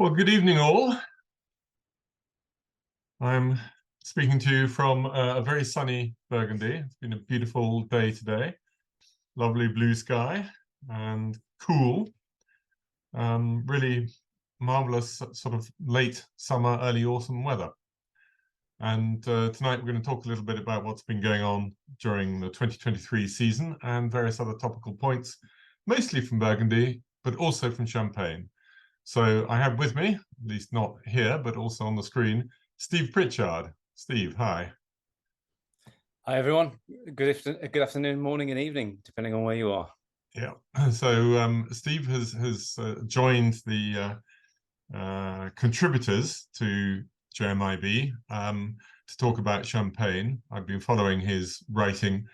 Well, good evening, all. I'm speaking to you from a very sunny Burgundy. It's been a beautiful day today. Lovely blue sky and cool. Really marvelous sort of late summer, early autumn weather. And tonight we're going to talk a little bit about what's been going on during the 2023 season and various other topical points, mostly from Burgundy, but also from Champagne. So I have with me, at least not here, but also on the screen, Steve Pritchard. Steve, hi. Hi, everyone. Good afternoon, morning, and evening, depending on where you are. Yeah. So Steve has joined the contributors to JMIB to talk about Champagne. I've been following his writing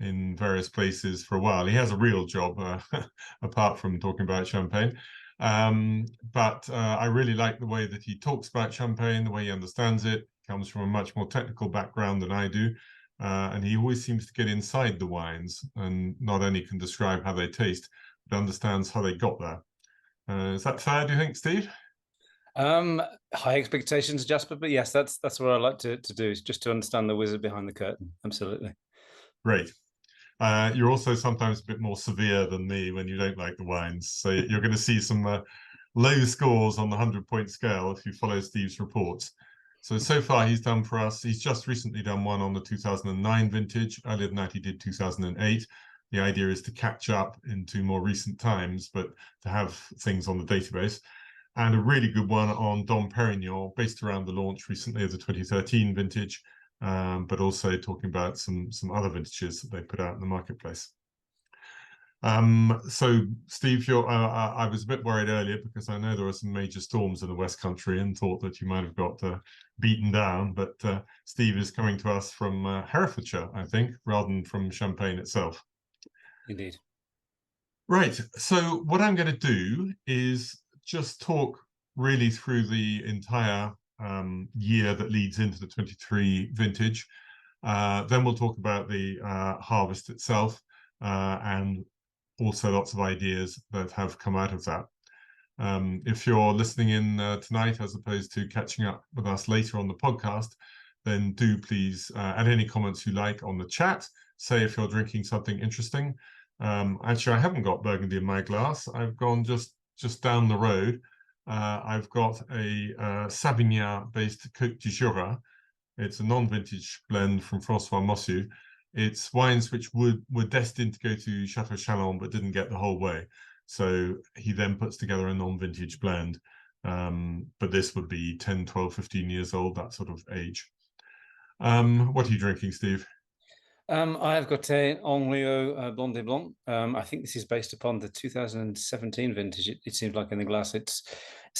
in various places for a while. He has a real job apart from talking about Champagne. But I really like the way that he talks about Champagne, the way he understands it. Comes from a much more technical background than I do. And he always seems to get inside the wines and not only can describe how they taste, but understands how they got there. Is that fair, do you think, Steve? High expectations, Jasper, but yes, that's what I like to do, is just to understand the wizard behind the curtain. Absolutely. Great. You're also sometimes a bit more severe than me when you don't like the wines. So you're going to see some low scores on the 100-point scale if you follow Steve's reports. So far he's done for us, he's just recently done one on the 2009 vintage. Earlier than that, he did 2008. The idea is to catch up into more recent times, but to have things on the database. And a really good one on Dom Perignon, based around the launch recently of the 2013 vintage, but also talking about some other vintages that they put out in the marketplace. So Steve, I was a bit worried earlier because I know there are some major storms in the West Country and thought that you might have got beaten down, but Steve is coming to us from Herefordshire, I think, rather than from Champagne itself. Indeed. Right, so what I'm going to do is just talk really through the entire year that leads into the 23 vintage. Then we'll talk about the harvest itself and also lots of ideas that have come out of that. If you're listening in tonight as opposed to catching up with us later on the podcast, then do please add any comments you like on the chat. Say if you're drinking something interesting. Actually, I haven't got Burgundy in my glass. I've gone just down the road. I've got a Savignan-based Côte du Jura. It's a non-vintage blend from François Mossu. It's wines which were destined to go to Chateau Chalon but didn't get the whole way. So he then puts together a non-vintage blend. But this would be 10, 12, 15 years old, that sort of age. What are you drinking, Steve? I've got a Henriot Blonde et Blanc. I think this is based upon the 2017 vintage. It seems like in the glass it's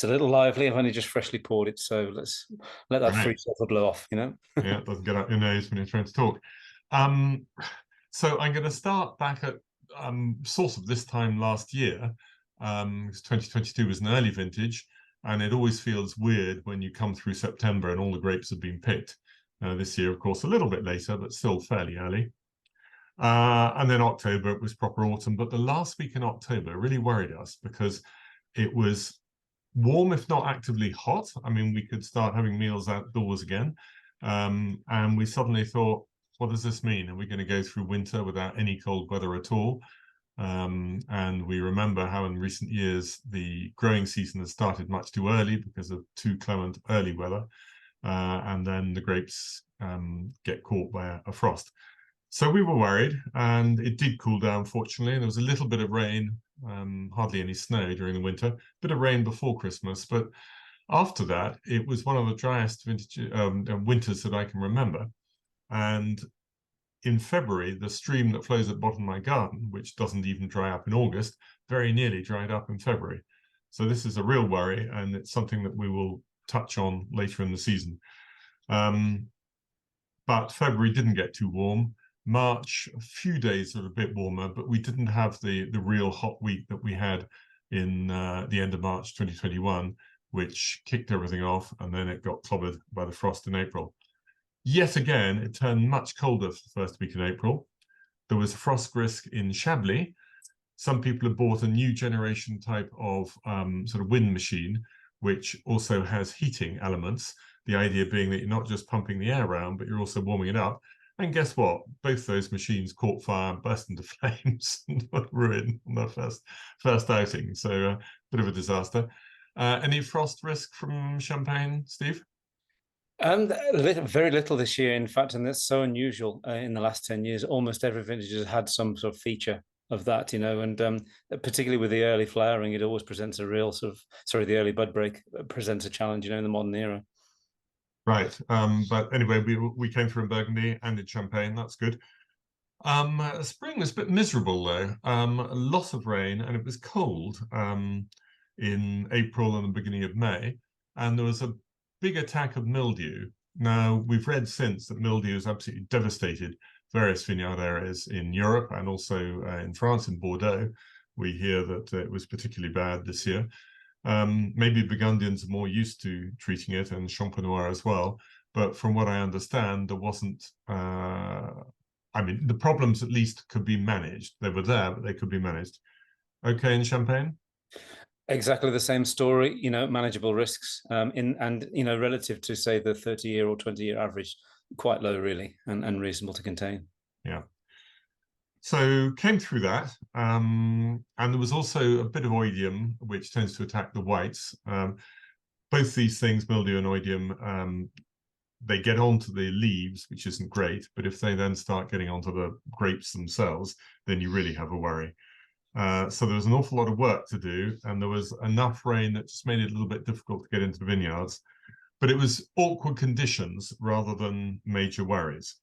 a little lively. I've only just freshly poured it, so let's let that free sulfur blow off, you know? Yeah, it doesn't get out your nose when you're trying to talk. So I'm going to start back at sort of this time last year, because 2022 was an early vintage, and it always feels weird when you come through September and all the grapes have been picked. This year, of course, a little bit later, but still fairly early. And then October, it was proper autumn. But the last week in October really worried us because it was warm, if not actively hot. I mean, we could start having meals outdoors again. And we suddenly thought, what does this mean? Are we going to go through winter without any cold weather at all? And we remember how in recent years, the growing season has started much too early because of too clement early weather. And then the grapes get caught by a frost. So we were worried, and it did cool down, fortunately. There was a little bit of rain, hardly any snow during the winter, bit of rain before Christmas. But after that, it was one of the driest winters that I can remember. And in February, the stream that flows at the bottom of my garden, which doesn't even dry up in August, very nearly dried up in February. So this is a real worry, and it's something that we will touch on later in the season. But February didn't get too warm. March, a few days are a bit warmer, but we didn't have the real hot week that we had in the end of March 2021, which kicked everything off, and then it got clobbered by the frost in April. Yet again, it turned much colder for the first week in April. There was a frost risk in Chablis. Some people have bought a new generation type of sort of wind machine, which also has heating elements. The idea being that you're not just pumping the air around, but you're also warming it up. And guess what? Both those machines caught fire, burst into flames, and were ruined on their first outing. So a bit of a disaster. Any frost risk from Champagne, Steve? Very little this year, in fact, and that's so unusual in the last 10 years. Almost every vintage has had some sort of feature of that, and particularly with the early flowering, it always presents a real the early bud break presents a challenge, in the modern era. Right. But anyway, we came through in Burgundy and in Champagne. That's good. Spring was a bit miserable though. A lot of rain, and it was cold in April and the beginning of May, and there was a big attack of mildew. Now, we've read since that mildew has absolutely devastated various vineyard areas in Europe and also in France, in Bordeaux. We hear that it was particularly bad this year. Maybe Burgundians are more used to treating it, and Champenois as well. But from what I understand, there wasn't, the problems at least could be managed. They were there, but they could be managed. Okay, in Champagne? Exactly the same story, manageable risks relative to, say, the 30-year or 20-year average, quite low, really, and reasonable to contain. Yeah. So came through that, and there was also a bit of oidium, which tends to attack the whites. Both these things, mildew and oidium, they get onto the leaves, which isn't great, but if they then start getting onto the grapes themselves, then you really have a worry. So there was an awful lot of work to do, and there was enough rain that just made it a little bit difficult to get into the vineyards. But it was awkward conditions rather than major worries.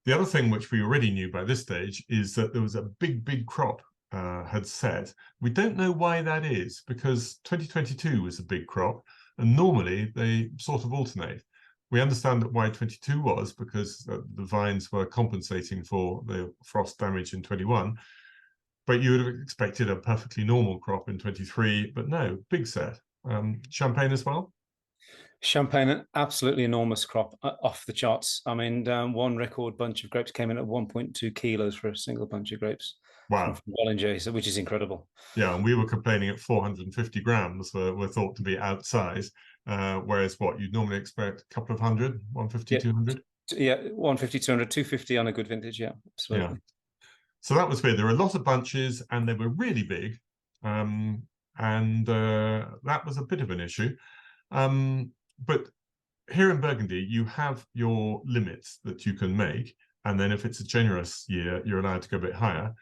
The other thing which we already knew by this stage is that there was a big crop had set. We don't know why that is, because 2022 was a big crop, and normally they sort of alternate. We understand that why 22 was because the vines were compensating for the frost damage in 21. But you would have expected a perfectly normal crop in 23, but no, big set. Champagne as well? Champagne, an absolutely enormous crop, off the charts. I mean, one record bunch of grapes came in at 1.2 kilos for a single bunch of grapes. Wow. From Bollinger, which is incredible. Yeah, and we were complaining at 450 grams were thought to be outsized, whereas what you'd normally expect a couple of hundred, 150, yeah, 200? Yeah, 150, 200, 250 on a good vintage, yeah, absolutely. Yeah. So that was weird. There were a lot of bunches, and they were really big, and that was a bit of an issue. But here in Burgundy, you have your limits that you can make, and then if it's a generous year, you're allowed to go a bit higher.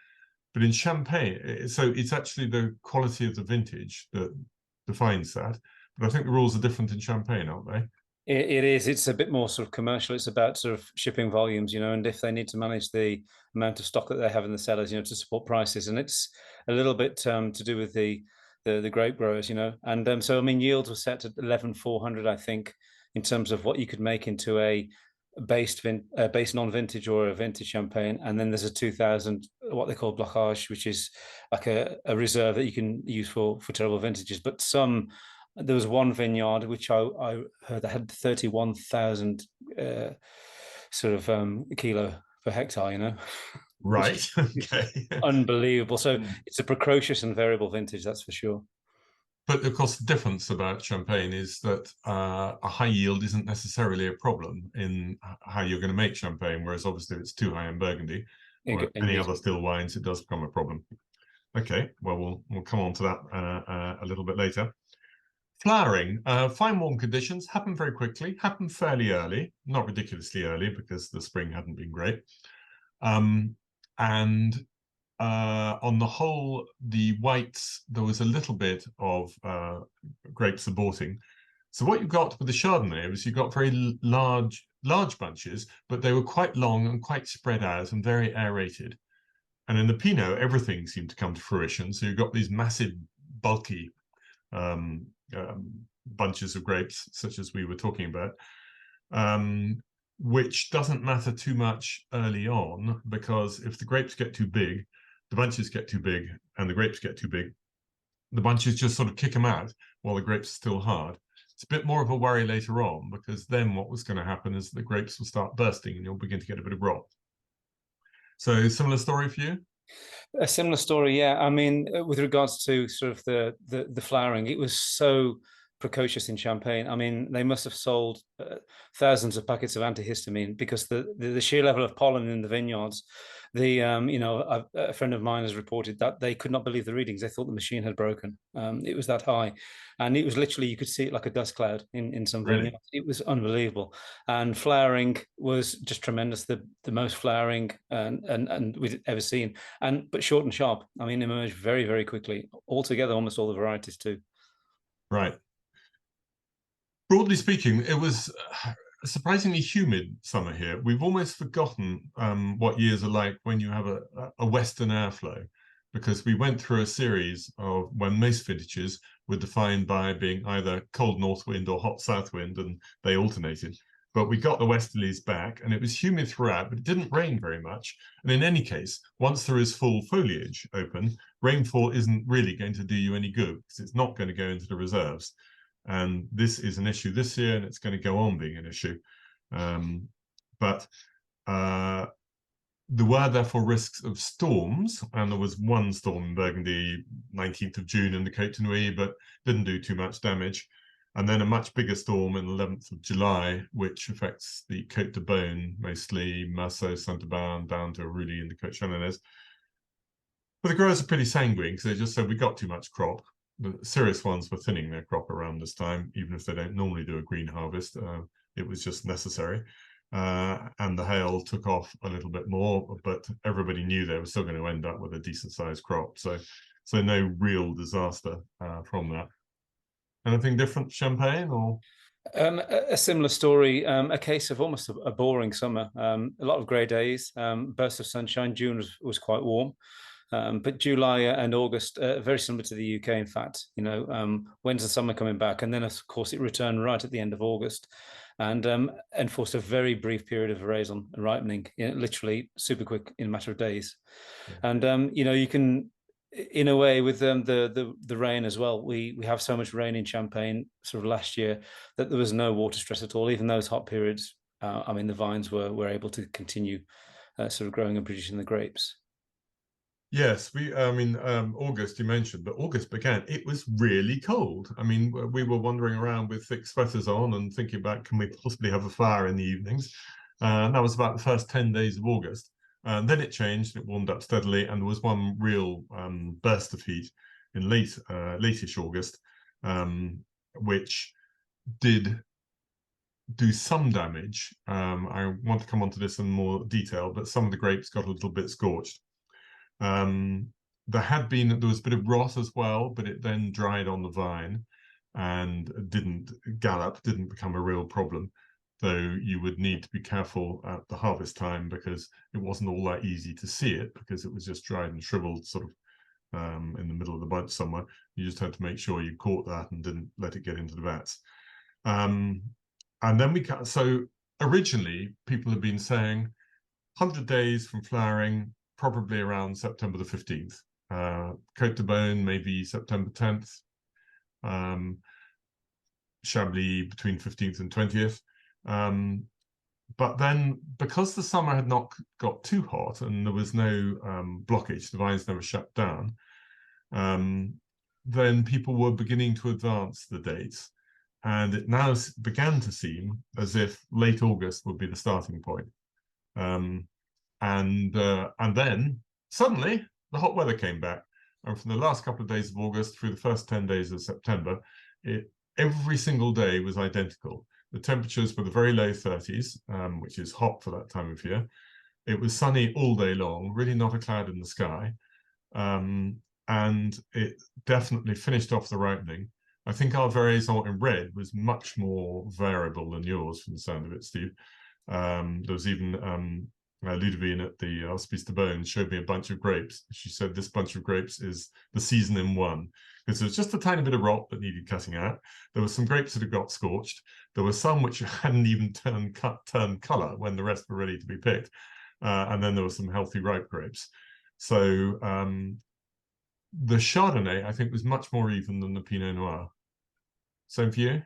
But in Champagne, so it's actually the quality of the vintage that defines that. But I think the rules are different in Champagne, aren't they? It is. It's a bit more sort of commercial. It's about sort of shipping volumes, and if they need to manage the amount of stock that they have in the cellars, to support prices, and it's a little bit to do with the grape growers, and so I mean yields were set at 11,400, I think, in terms of what you could make into a base non-vintage or a vintage champagne, and then there's a 2,000 what they call blocage, which is like a reserve that you can use for terrible vintages. But there was one vineyard which I heard that had 31,000 kilo per hectare, Right. Okay. Unbelievable. So it's a precocious and variable vintage, that's for sure. But of course, the difference about Champagne is that a high yield isn't necessarily a problem in how you're going to make Champagne, whereas obviously if it's too high in Burgundy or any other still wines, it does become a problem. Okay, well, we'll come on to that a little bit later. Flowering, fine warm conditions happen very quickly, happen fairly early, not ridiculously early because the spring hadn't been great. And on the whole, the whites, there was a little bit of grapes aborting. So what you got with the Chardonnay was you got very large bunches, but they were quite long and quite spread out and very aerated. And in the Pinot, everything seemed to come to fruition. So you got these massive, bulky bunches of grapes, such as we were talking about, which doesn't matter too much early on, because if the grapes get too big, the bunches get too big, and the grapes get too big, the bunches just sort of kick them out while the grapes are still hard. It's a bit more of a worry later on, because then what was going to happen is the grapes will start bursting and you'll begin to get a bit of rot. So similar story for you? A similar story, yeah. I mean, with regards to sort of the flowering, it was so precocious in Champagne. I mean, they must have sold thousands of packets of antihistamine because the sheer level of pollen in the vineyards. A friend of mine has reported that they could not believe the readings. They thought the machine had broken. It was that high, and it was literally, you could see it like a dust cloud in some Really? vineyards. It was unbelievable, and flowering was just tremendous. The most flowering and we've ever seen, but short and sharp. I mean, emerged very, very quickly. Altogether, almost all the varieties too. Right. Broadly speaking, it was a surprisingly humid summer here. We've almost forgotten what years are like when you have a western airflow, because we went through a series of when most vintages were defined by being either cold north wind or hot south wind, and they alternated. But we got the westerlies back, and it was humid throughout, but it didn't rain very much. And in any case, once there is full foliage open, rainfall isn't really going to do you any good, because it's not going to go into the reserves. And this is an issue this year, and it's going to go on being an issue. But there were therefore risks of storms, and there was one storm in Burgundy, 19th of June in the Côte de Nuit, but didn't do too much damage. And then a much bigger storm in the 11th of July, which affects the Côte de Beaune, mostly Marceau, Saint-Aubin, down to Rouly in the Côte Chalonnaise. But the growers are pretty sanguine, because they just said we got too much crop. The serious ones were thinning their crop around this time, even if they don't normally do a green harvest. It was just necessary. And the hail took off a little bit more, but everybody knew they were still going to end up with a decent sized crop. So no real disaster from that. Anything different, Champagne, or? A similar story, a case of almost a boring summer. A lot of grey days, bursts of sunshine. June was quite warm. But July and August, very similar to the UK, in fact. When's the summer coming back? And then, of course, it returned right at the end of August, and enforced a very brief period of veraison and ripening, literally super quick in a matter of days. Yeah. And you can, in a way, with the rain as well. We have so much rain in Champagne, sort of last year, that there was no water stress at all. Even those hot periods, I mean, the vines were able to continue sort of growing and producing the grapes. Yes, August you mentioned, but August began. It was really cold. I mean, we were wandering around with thick sweaters on and thinking about, can we possibly have a fire in the evenings? That was about the first 10 days of August. Then it changed, it warmed up steadily, and there was one real burst of heat in late-ish August, which did do some damage. I want to come on to this in more detail, but some of the grapes got a little bit scorched. There was a bit of rot as well, but it then dried on the vine and didn't become a real problem, though you would need to be careful at the harvest time, because it wasn't all that easy to see it, because it was just dried and shriveled sort of in the middle of the bunch somewhere. You just had to make sure you caught that and didn't let it get into the vats. And then so originally people had been saying 100 days from flowering, probably around September the 15th. Côte de Beaune, maybe September 10th. Chablis between 15th and 20th. But then, because the summer had not got too hot and there was no blockage, the vines never shut down, then people were beginning to advance the dates. And it now began to seem as if late August would be the starting point. And then suddenly the hot weather came back, and from the last couple of days of August through the first 10 days of September, every single day was identical. The temperatures were the very low 30s, which is hot for that time of year. It was sunny all day long, really not a cloud in the sky, and it definitely finished off the ripening. I think our veraison in red was much more variable than yours, from the sound of it, Steve. There was even Ludovine at the Hospice de Beaune showed me a bunch of grapes. She said this bunch of grapes is the season in one, because there was just a tiny bit of rot that needed cutting out. There were some grapes that had got scorched. There were some which hadn't even turned color when the rest were ready to be picked. And then there were some healthy ripe grapes. So the Chardonnay, I think, was much more even than the Pinot Noir. Same for you?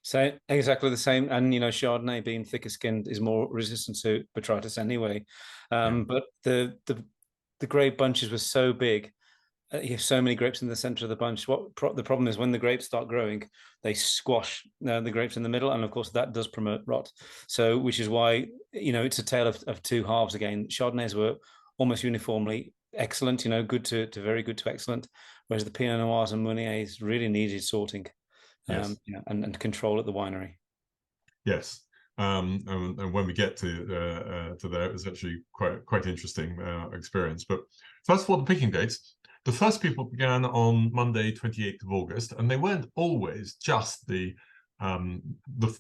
So exactly the same, and Chardonnay, being thicker skinned, is more resistant to botrytis anyway. But the grape bunches were so big, you have so many grapes in the center of the bunch. The problem is when the grapes start growing, they squash the grapes in the middle, and of course that does promote rot. So, which is why it's a tale of two halves again. Chardonnays were almost uniformly excellent, good to very good to excellent, whereas the Pinot Noirs and Meuniers really needed sorting, Yes. and control at the winery. Yes. And when we get to there, it was actually quite interesting experience. But first of all, the picking dates. The first people began on Monday, 28th of August, and they weren't always just the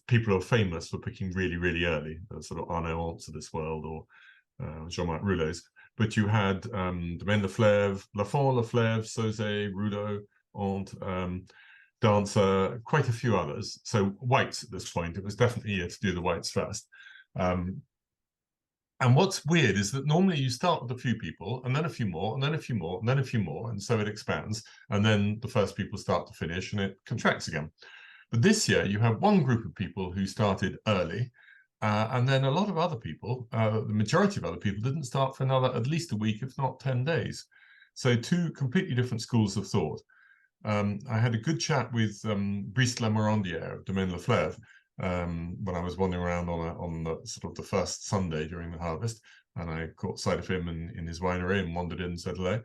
people who are famous for picking really, really early, sort of Arnaud Ants of this world, or Jean-Marc Roulet's. But you had Domaine Laflèvre, Lafont, Laflèvre, Sauzet, Roudot, Ant, Dancer, quite a few others. So whites at this point, it was definitely to do the whites first. And what's weird is that normally you start with a few people, and then a few more, and then a few more, and then a few more, and so it expands. And then the first people start to finish, and it contracts again. But this year, you have one group of people who started early, and then a lot of other people, the majority of other people, didn't start for another at least a week, if not 10 days. So two completely different schools of thought. I had a good chat with Brice Lamorandière of Domaine Laflèvre when I was wandering around on the sort of the first Sunday during the harvest, and I caught sight of him in his winery and wandered in and said hello.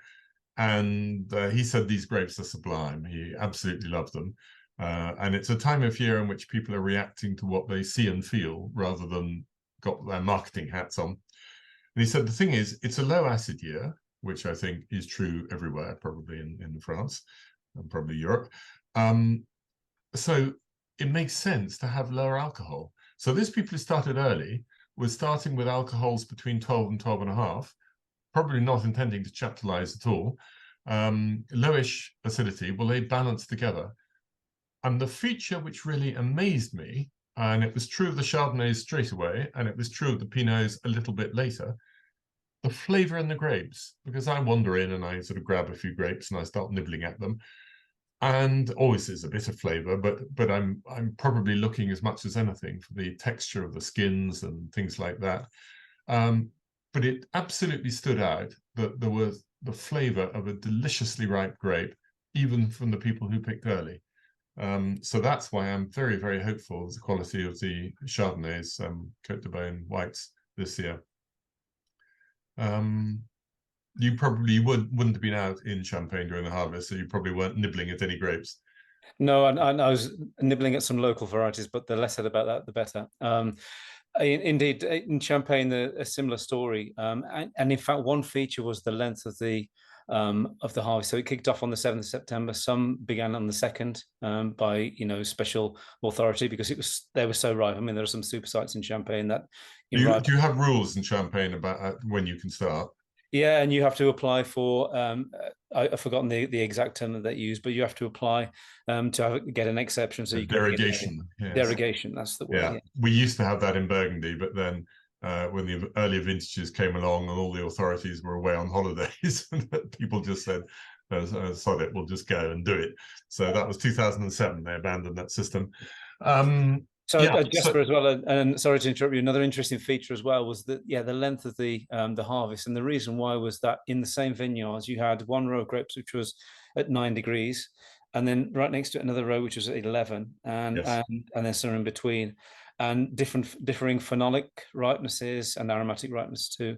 And he said these grapes are sublime. He absolutely loved them. And it's a time of year in which people are reacting to what they see and feel rather than got their marketing hats on. And he said the thing is, it's a low acid year, which I think is true everywhere, probably in France and probably Europe. So it makes sense to have lower alcohol. So these people who started early were starting with alcohols between 12 and 12.5, probably not intending to chaptalize at all. Lowish acidity, well, they balance together. And the feature which really amazed me, and it was true of the Chardonnays straight away, and it was true of the Pinots a little bit later, the flavor in the grapes, because I wander in and I sort of grab a few grapes and I start nibbling at them. And always there's a bit of flavor, but I'm probably looking as much as anything for the texture of the skins and things like that. But it absolutely stood out that there was the flavor of a deliciously ripe grape, even from the people who picked early. So that's why I'm very, very hopeful of the quality of the Chardonnays, Côte de Beaune whites this year. You probably wouldn't have been out in Champagne during the harvest, so you probably weren't nibbling at any grapes. No, and I was nibbling at some local varieties, but the less said about that, the better. Indeed, in Champagne, a similar story, and in fact, one feature was the length of the harvest. So it kicked off on the 7th of September. Some began on the 2nd by special authority because they were so ripe. I mean, there are some super sites in Champagne that do you have rules in Champagne about when you can start? Yeah, and you have to apply for, I've forgotten the exact term that they use, but you have to apply to get an exception. So you derogation. Yes. Derogation, that's the word. Yeah. We used to have that in Burgundy, but then when the earlier vintages came along and all the authorities were away on holidays, people just said, sod it, we'll just go and do it. So that was 2007, they abandoned that system. So yeah, Jasper as well, and sorry to interrupt you, another interesting feature as well was that, the length of the harvest. And the reason why was that in the same vineyards, you had one row of grapes which was at 9 degrees, and then right next to it, another row which was at 11, and then some in between, and differing phenolic ripenesses and aromatic ripeness too.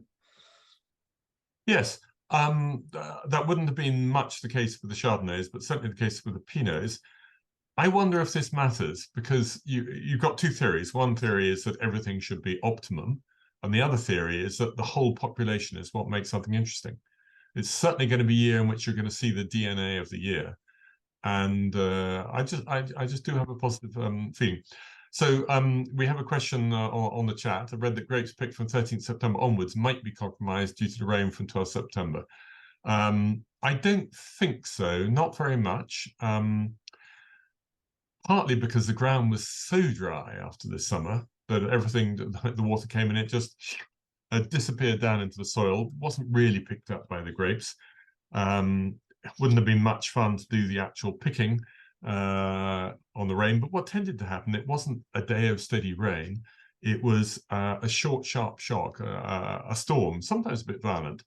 Yes, that wouldn't have been much the case with the Chardonnays, but certainly the case with the Pinots. I wonder if this matters, because you've got two theories. One theory is that everything should be optimum, and the other theory is that the whole population is what makes something interesting. It's certainly going to be a year in which you're going to see the DNA of the year, and I just do have a positive feeling. So we have a question on the chat. I read that grapes picked from 13th September onwards might be compromised due to the rain from 12th September. I don't think so, not very much. Partly because the ground was so dry after this summer that everything, the water came in, it just disappeared down into the soil, wasn't really picked up by the grapes. It wouldn't have been much fun to do the actual picking on the rain, but what tended to happen, it wasn't a day of steady rain, it was a short, sharp shock, a storm, sometimes a bit violent.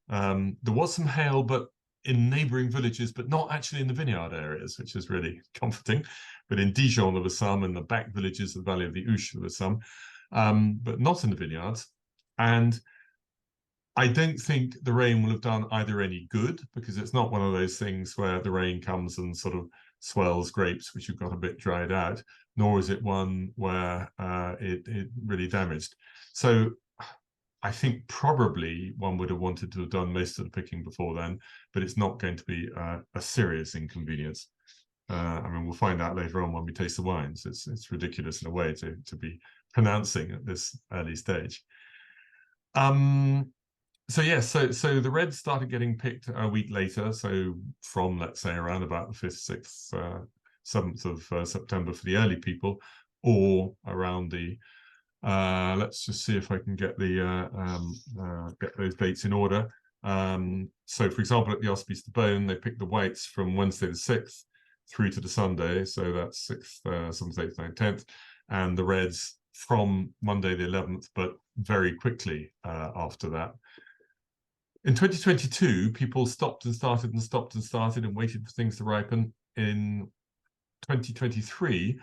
There was some hail, but in neighboring villages, but not actually in the vineyard areas, which is really comforting. But in Dijon, there was some, in the back villages of the Valley of the Ouche, there was some, but not in the vineyards. And I don't think the rain will have done either any good, because it's not one of those things where the rain comes and sort of swells grapes which have got a bit dried out, nor is it one where it really damaged. So I think probably one would have wanted to have done most of the picking before then, but it's not going to be a serious inconvenience. I mean, we'll find out later on when we taste the wines. It's ridiculous in a way to be pronouncing at this early stage. So yes, so the reds started getting picked a week later. So from, let's say, around about the 5th, 6th, 7th of September for the early people, or around the let's just see if I can get get those dates in order. So for example, at the Hospice de Beaune, they picked the whites from Wednesday the 6th through to the Sunday. So that's 6th, 7th, 8th, 9th, 10th, and the reds from Monday the 11th, but very quickly after that. In 2022, people stopped and started and stopped and started and waited for things to ripen. In 2023,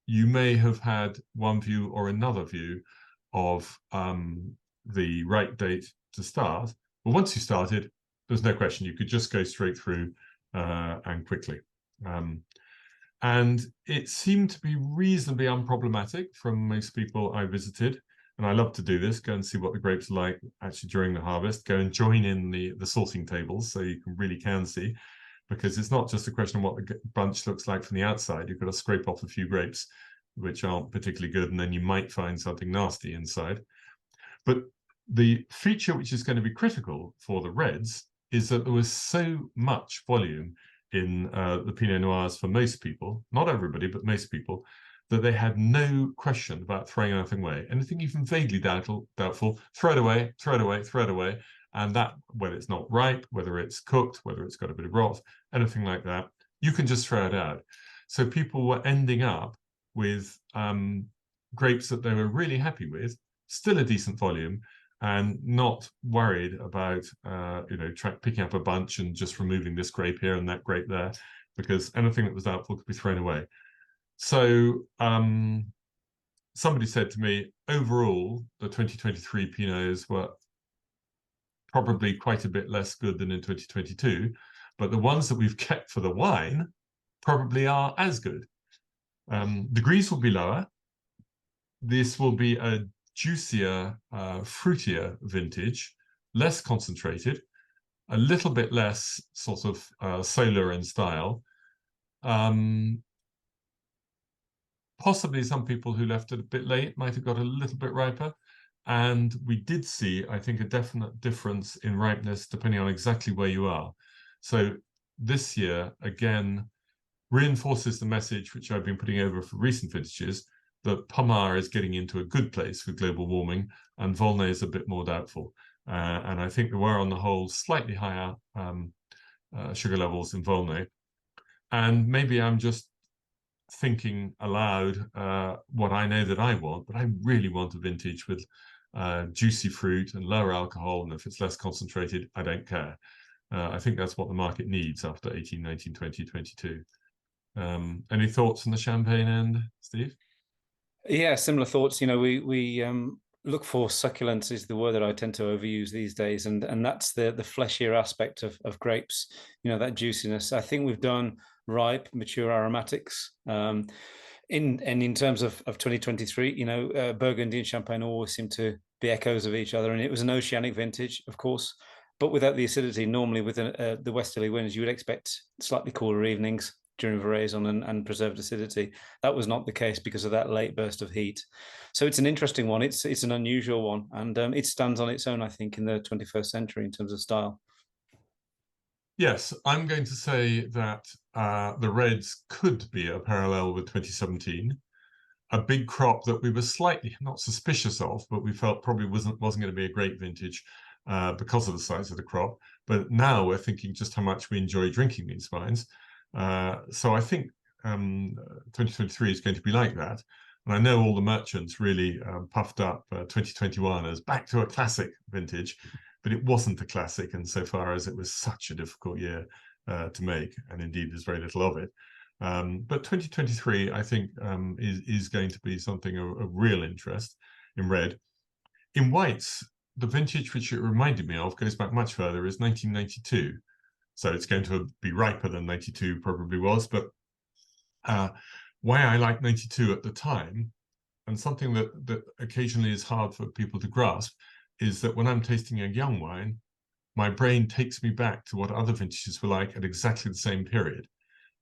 you may have had one view or another view of the right date to start. But once you started, there's no question. You could just go straight through and quickly. And it seemed to be reasonably unproblematic from most people I visited. And I love to do this, go and see what the grapes are like actually during the harvest, go and join in the sorting tables so you really can see, because it's not just a question of what the bunch looks like from the outside. You've got to scrape off a few grapes which aren't particularly good, and then you might find something nasty inside. But the feature which is going to be critical for the reds is that there was so much volume in the Pinot Noirs for most people, not everybody, but most people, that they had no question about throwing anything away. Anything even vaguely doubtful, throw it away, throw it away, throw it away. And that, whether it's not ripe, whether it's cooked, whether it's got a bit of rot, anything like that, you can just throw it out. So people were ending up with grapes that they were really happy with, still a decent volume, and not worried about picking up a bunch and just removing this grape here and that grape there, because anything that was doubtful could be thrown away. So somebody said to me, overall, the 2023 Pinots were probably quite a bit less good than in 2022, but the ones that we've kept for the wine probably are as good. Degrees will be lower. This will be a juicier, fruitier vintage, less concentrated, a little bit less sort of solar in style. Possibly some people who left it a bit late might have got a little bit riper. And we did see, I think, a definite difference in ripeness depending on exactly where you are. So this year, again, reinforces the message which I've been putting over for recent vintages, that Pommard is getting into a good place with global warming, and Volnay is a bit more doubtful. And I think there were, on the whole, slightly higher sugar levels in Volnay. And maybe I'm just thinking aloud what I know that I want, but I really want a vintage with juicy fruit and lower alcohol, and if it's less concentrated, I don't care. I think that's what the market needs after 18, 19, 20, 22. Any thoughts on the champagne end, Steve? Yeah, similar thoughts. You know, we look for succulence is the word that I tend to overuse these days, and that's the fleshier aspect of grapes. You know, that juiciness. I think we've done ripe, mature aromatics. In terms of 2023, you know, Burgundy and Champagne always seem to be echoes of each other, and it was an oceanic vintage, of course, but without the acidity. Normally, with the westerly winds, you would expect slightly cooler evenings during veraison and preserved acidity. That was not the case because of that late burst of heat. So it's an interesting one. It's an unusual one, and it stands on its own, I think, in the 21st century in terms of style. Yes, I'm going to say that the Reds could be a parallel with 2017, a big crop that we were slightly not suspicious of, but we felt probably wasn't going to be a great vintage because of the size of the crop. But now we're thinking just how much we enjoy drinking these wines. So I think 2023 is going to be like that. And I know all the merchants really puffed up 2021 as back to a classic vintage. but it wasn't a classic insofar as it was such a difficult year to make, and indeed there's very little of it. But 2023, I think, is going to be something of real interest in red. In whites, the vintage which it reminded me of goes back much further, is 1992. So it's going to be riper than 92 probably was, but why I liked 92 at the time, and something that occasionally is hard for people to grasp, is that when I'm tasting a young wine, my brain takes me back to what other vintages were like at exactly the same period.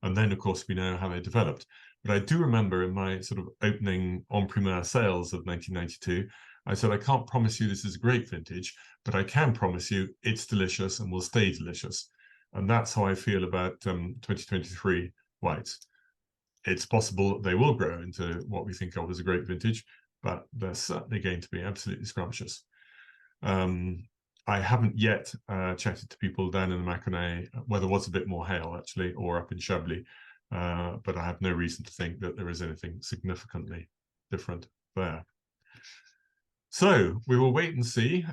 And then, of course, we know how they developed. But I do remember in my sort of opening en primeur sales of 1992, I said, I can't promise you this is a great vintage, but I can promise you it's delicious and will stay delicious. And that's how I feel about 2023 whites. It's possible that they will grow into what we think of as a great vintage, but they're certainly going to be absolutely scrumptious. I haven't yet chatted to people down in the Mâconnais, where there was a bit more hail actually, or up in Chablis, but I have no reason to think that there is anything significantly different there. So we will wait and see.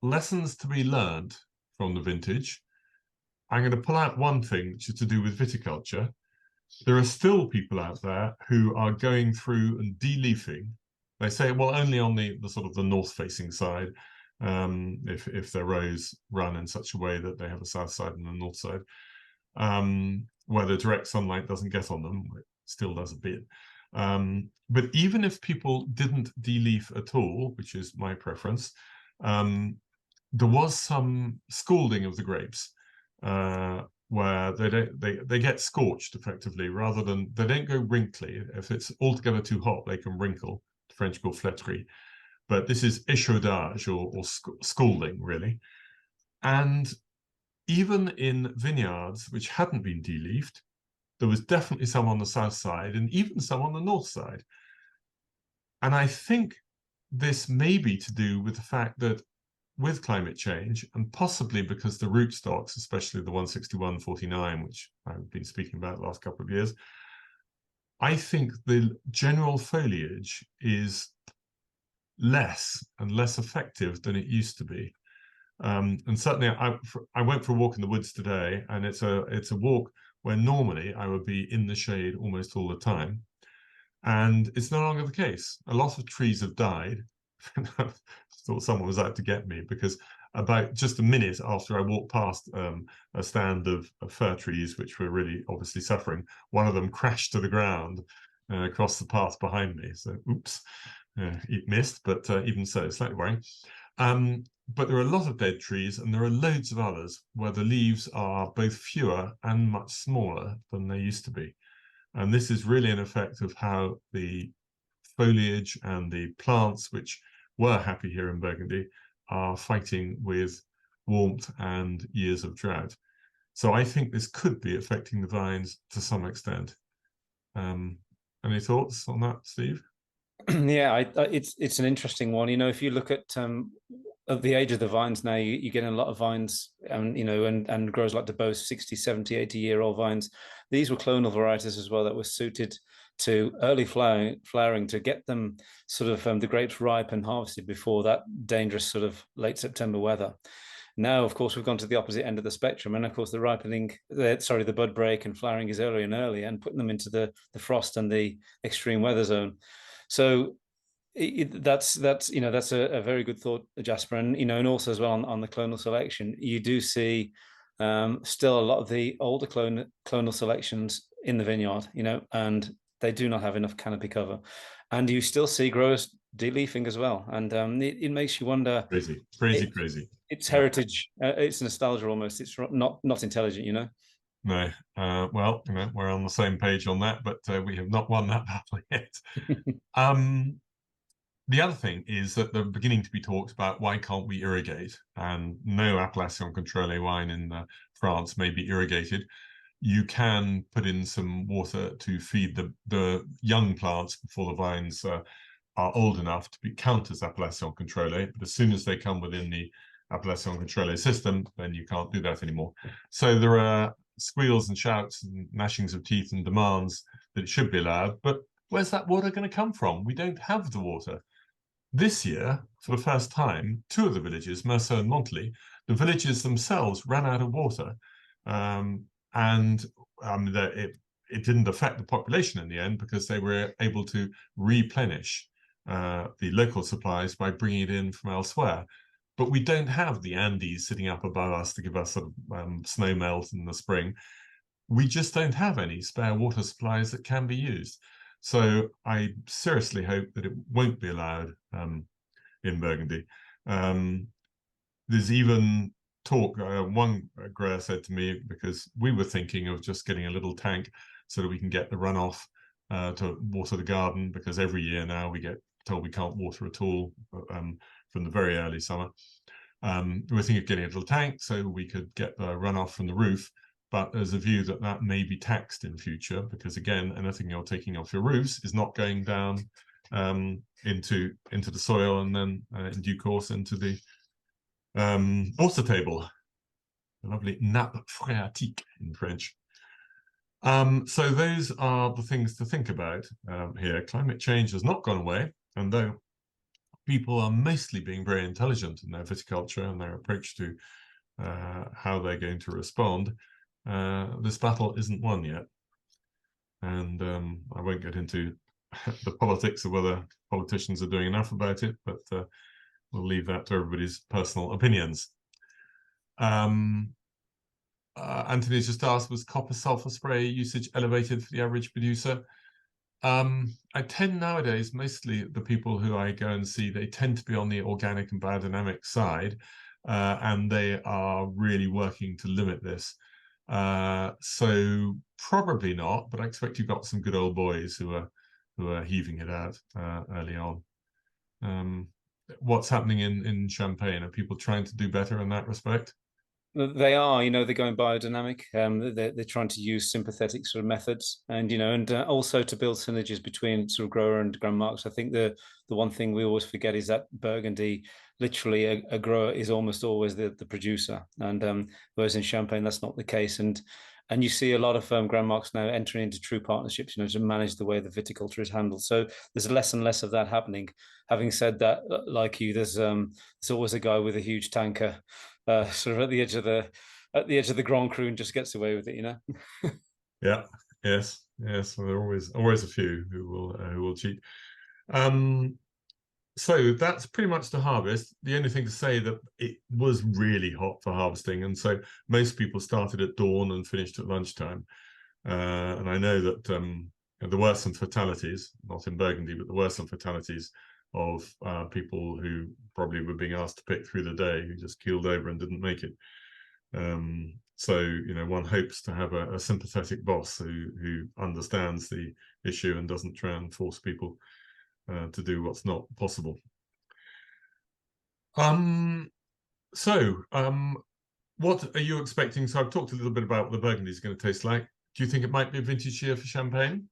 Lessons to be learned from the vintage. I'm going to pull out one thing, which is to do with viticulture. There are still people out there who are going through and de-leafing. They say, well, only on the sort of the north-facing side, if their rows run in such a way that they have a south side and a north side, where the direct sunlight doesn't get on them. It still does a bit. But even if people didn't de-leaf at all, which is my preference, there was some scalding of the grapes, where they get scorched effectively, rather than, they don't go wrinkly. If it's altogether too hot, they can wrinkle. The French call flétrie. But this is échaudage, or scalding, really. And even in vineyards which hadn't been de-leafed, there was definitely some on the south side and even some on the north side. And I think this may be to do with the fact that with climate change, and possibly because the rootstocks, especially the 161-49, which I've been speaking about the last couple of years, I think the general foliage is less and less effective than it used to be. And certainly I went for a walk in the woods today, and it's a walk where normally I would be in the shade almost all the time. And it's no longer the case. A lot of trees have died. I thought someone was out to get me, because about just a minute after I walked past a stand of fir trees, which were really obviously suffering, one of them crashed to the ground across the path behind me. So, oops, it missed, but even so, slightly worrying. But there are a lot of dead trees, and there are loads of others where the leaves are both fewer and much smaller than they used to be. And this is really an effect of how the foliage and the plants, which were happy here in Burgundy, are fighting with warmth and years of drought. So I think this could be affecting the vines to some extent. Any thoughts on that, Steve? Yeah, it's an interesting one. You know, if you look at the age of the vines now, you get a lot of vines, you know, and grows like the Beauce 60, 70, 80-year-old vines. These were clonal varieties as well that were suited to early flowering to get them sort of the grapes ripe and harvested before that dangerous sort of late September weather. Now, of course, we've gone to the opposite end of the spectrum, and of course, the ripening, the bud break and flowering is earlier and earlier, and putting them into the frost and the extreme weather zone. So that's you know, that's a very good thought, Jasper, and you know, and also as well on the clonal selection, you do see still a lot of the older clonal selections in the vineyard, you know, and they do not have enough canopy cover, and you still see growers de-leafing as well, and it makes you wonder. Crazy. It's heritage. It's nostalgia almost. It's not intelligent, you know. No, well, you know, we're on the same page on that, but we have not won that battle yet. The other thing is that they're beginning to be talked about, why can't we irrigate? And no Appellation Contrôlée wine in France may be irrigated. You can put in some water to feed the young plants before the vines are old enough to count as Appellation Contrôlée, but as soon as they come within the Appellation Contrôlée system, then you can't do that anymore. So there are squeals and shouts and gnashings of teeth and demands that it should be allowed, but where's that water going to come from? We don't have the water. This year, for the first time, two of the villages, Merceau and Montley, the villages themselves ran out of water. And it didn't affect the population in the end because they were able to replenish the local supplies by bringing it in from elsewhere. But we don't have the Andes sitting up above us to give us sort of snow melt in the spring. We just don't have any spare water supplies that can be used. So I seriously hope that it won't be allowed in Burgundy. There's even talk, one grower said to me, because we were thinking of just getting a little tank so that we can get the runoff to water the garden, because every year now we get told we can't water at all from the very early summer. We're thinking of getting a little tank so we could get the runoff from the roof, but there's a view that that may be taxed in future, because again, anything you're taking off your roofs is not going down into the soil and then in due course into the water table, the lovely nappe phréatique in French. So those are the things to think about here. Climate change has not gone away, and though people are mostly being very intelligent in their viticulture and their approach to how they're going to respond, this battle isn't won yet. And I won't get into the politics of whether politicians are doing enough about it, but we'll leave that to everybody's personal opinions. Anthony's just asked, was copper sulfur spray usage elevated for the average producer? I tend nowadays, mostly the people who I go and see, they tend to be on the organic and biodynamic side, and they are really working to limit this. So probably not, but I expect you've got some good old boys who are heaving it out early on. What's happening in Champagne? Are people trying to do better in that respect? They are, they're going biodynamic. They're trying to use sympathetic sort of methods, and and also to build synergies between sort of grower and grand marks. I think the one thing we always forget is that Burgundy, literally, a grower is almost always the producer, and whereas in Champagne that's not the case. And you see a lot of grand marks now entering into true partnerships, to manage the way the viticulture is handled. So there's less and less of that happening. Having said that, like you, there's always a guy with a huge tanker, sort of at the edge of the Grand Cru, and just gets away with it, Yeah. Yes. Well, there are always a few who will cheat. So that's pretty much the harvest. The only thing to say that it was really hot for harvesting, and so most people started at dawn and finished at lunchtime. And I know that there were some fatalities, not in Burgundy, but there were some fatalities of people who probably were being asked to pick through the day, who just keeled over and didn't make it. So one hopes to have a sympathetic boss who understands the issue and doesn't try and force people to do what's not possible. What are you expecting? So I've talked a little bit about what the Burgundy is going to taste like. Do you think it might be a vintage year for Champagne?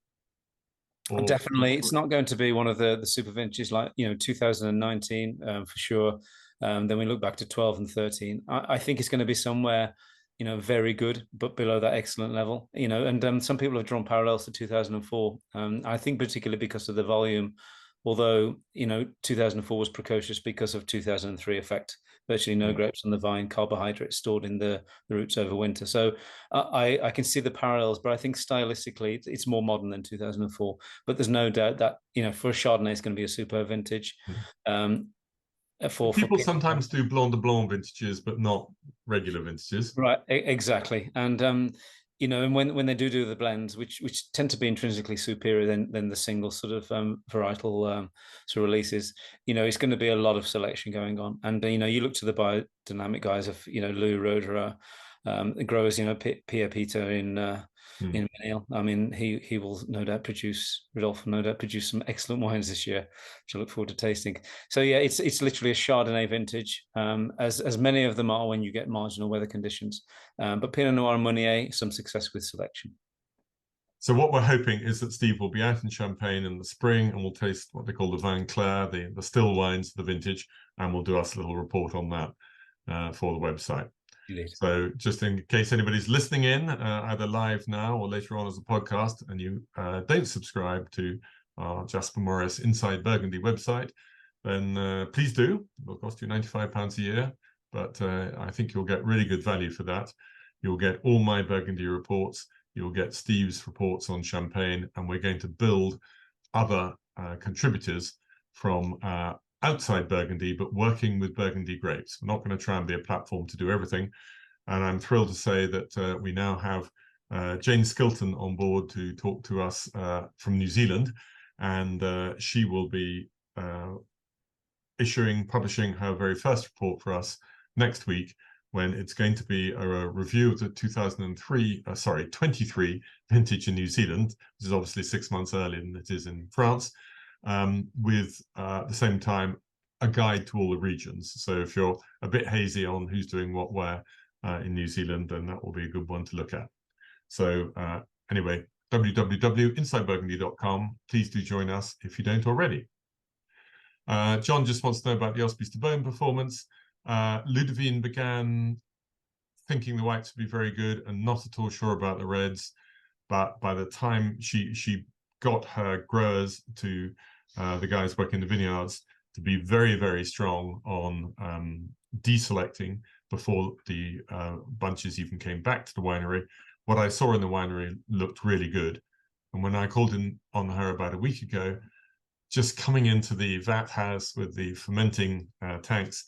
Definitely, it's not going to be one of the super vintages like 2019 for sure. Then we look back to 12 and 13. I think it's going to be somewhere very good, but below that excellent level. And some people have drawn parallels to 2004. I think particularly because of the volume. Although 2004 was precocious because of 2003 effect. Virtually no grapes on the vine, carbohydrates stored in the roots over winter. So I can see the parallels, but I think stylistically it's more modern than 2004. But there's no doubt that for a Chardonnay it's going to be a superb vintage. People sometimes do Blanc de Blanc vintages, but not regular vintages. Right, exactly. And and when they do the blends, which tend to be intrinsically superior than the single sort of varietal sort of releases, it's going to be a lot of selection going on. And you look to the biodynamic guys of Louis Roederer, growers, Pierre Peter in Menil. I mean, he will no doubt produce some excellent wines this year, which I look forward to tasting. So yeah, it's literally a Chardonnay vintage, as many of them are when you get marginal weather conditions. But Pinot Noir and Meunier, some success with selection. So what we're hoping is that Steve will be out in Champagne in the spring, and we'll taste what they call the vin clair, the still wines, the vintage, and we'll do us a little report on that for the website. Indeed. So just in case anybody's listening in, either live now or later on as a podcast, and you don't subscribe to our Jasper Morris Inside Burgundy website, then please do. It'll cost you £95 a year, but I think you'll get really good value for that. You'll get all my Burgundy reports. You'll get Steve's reports on Champagne, and we're going to build other contributors from outside Burgundy, but working with Burgundy grapes. We're not going to try and be a platform to do everything. And I'm thrilled to say that we now have Jane Skilton on board to talk to us from New Zealand, and she will be publishing her very first report for us next week, when it's going to be a review of the 23 vintage in New Zealand, which is obviously 6 months earlier than it is in France, with at the same time a guide to all the regions. So if you're a bit hazy on who's doing what where in New Zealand, then that will be a good one to look at. So anyway, www.insideburgundy.com. Please do join us if you don't already. John just wants to know about the Osby de Beaune performance. Ludovine began thinking the whites would be very good and not at all sure about the reds, but by the time she got her growers to the guys working the vineyards to be very, very strong on deselecting before the bunches even came back to the winery. What I saw in the winery looked really good, and when I called in on her about a week ago, just coming into the vat house with the fermenting tanks,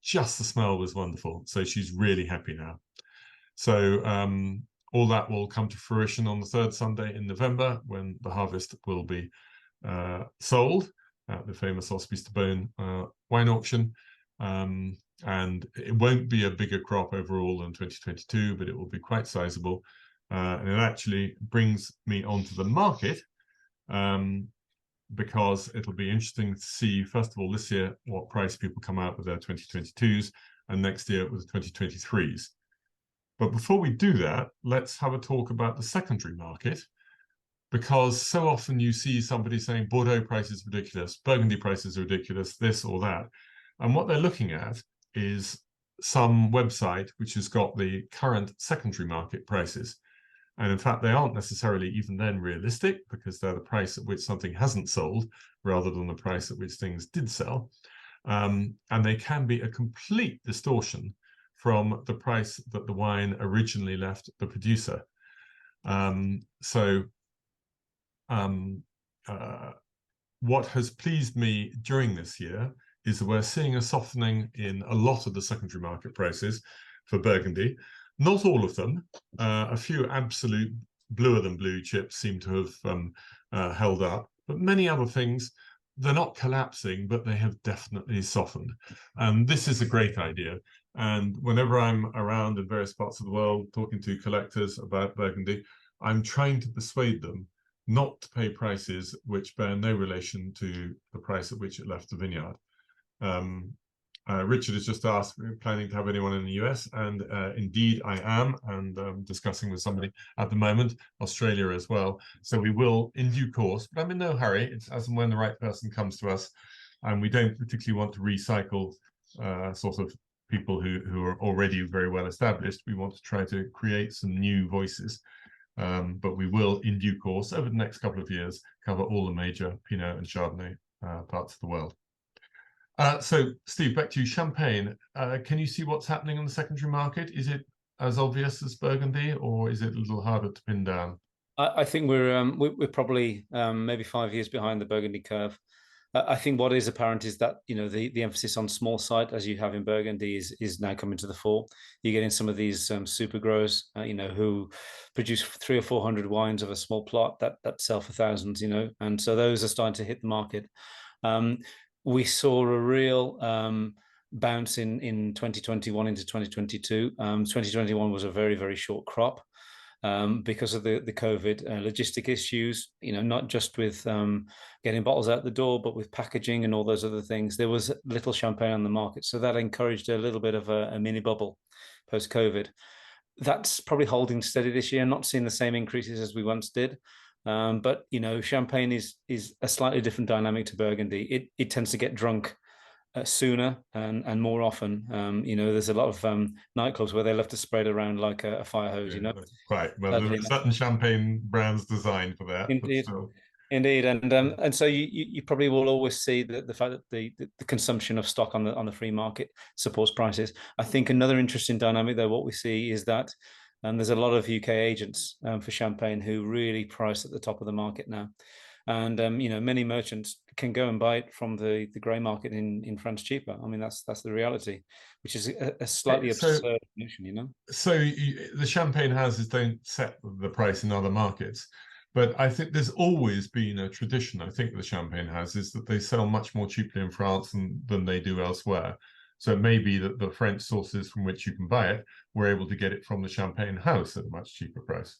just the smell was wonderful. So she's really happy now. So all that will come to fruition on the third Sunday in November, when the harvest will be sold at the famous Osby de Beaune wine auction. And it won't be a bigger crop overall than 2022, but it will be quite sizable. And it actually brings me onto the market, because it'll be interesting to see, first of all, this year, what price people come out with their 2022s, and next year with the 2023s. But before we do that, let's have a talk about the secondary market, because so often you see somebody saying Bordeaux price is ridiculous, Burgundy prices are ridiculous, this or that. And what they're looking at is some website which has got the current secondary market prices. And in fact, they aren't necessarily even then realistic, because they're the price at which something hasn't sold rather than the price at which things did sell. And they can be a complete distortion from the price that the wine originally left the producer. What has pleased me during this year is that we're seeing a softening in a lot of the secondary market prices for Burgundy. Not all of them. A few absolute bluer than blue chips seem to have held up, but many other things, they're not collapsing, but they have definitely softened. And this is a great idea. And whenever I'm around in various parts of the world talking to collectors about Burgundy, I'm trying to persuade them not to pay prices which bear no relation to the price at which it left the vineyard. Richard has just asked, planning to have anyone in the US, and indeed I am, and discussing with somebody at the moment, Australia as well. So we will in due course, but I'm in no hurry. It's as and when the right person comes to us, and we don't particularly want to recycle sort of people who are already very well established. We want to try to create some new voices, but we will in due course over the next couple of years cover all the major Pinot and Chardonnay parts of the world. So, Steve, back to you. Champagne, can you see what's happening in the secondary market? Is it as obvious as Burgundy, or is it a little harder to pin down? I think we're probably maybe 5 years behind the Burgundy curve. I think what is apparent is that, you know, the emphasis on small site, as you have in Burgundy, is now coming to the fore. You're getting some of these super growers, you know, who produce 300 or 400 wines of a small plot that sell for thousands, you know, and so those are starting to hit the market. We saw a real bounce in 2021 into 2022. 2021 was a very, very short crop because of the COVID logistic issues, you know, not just with getting bottles out the door, but with packaging and all those other things. There was little champagne on the market. So that encouraged a little bit of a mini bubble post-COVID. That's probably holding steady this year, not seeing the same increases as we once did. But, you know, champagne is a slightly different dynamic to Burgundy. It tends to get drunk sooner and more often. You know, there's a lot of nightclubs where they love to spread around like a fire hose, you know. Quite. Well, there are certain champagne brands designed for that. Indeed. Indeed, and so you probably will always see the fact that the consumption of stock on the free market supports prices. I think another interesting dynamic, though, what we see is that there's a lot of UK agents for champagne who really price at the top of the market now, and many merchants can go and buy it from the grey market in France cheaper. I mean, that's the reality, which is a slightly absurd notion, So the champagne houses don't set the price in other markets. But I think there's always been a tradition, I think, with the champagne houses that they sell much more cheaply in France than they do elsewhere. So it may be that the French sources from which you can buy it were able to get it from the champagne house at a much cheaper price.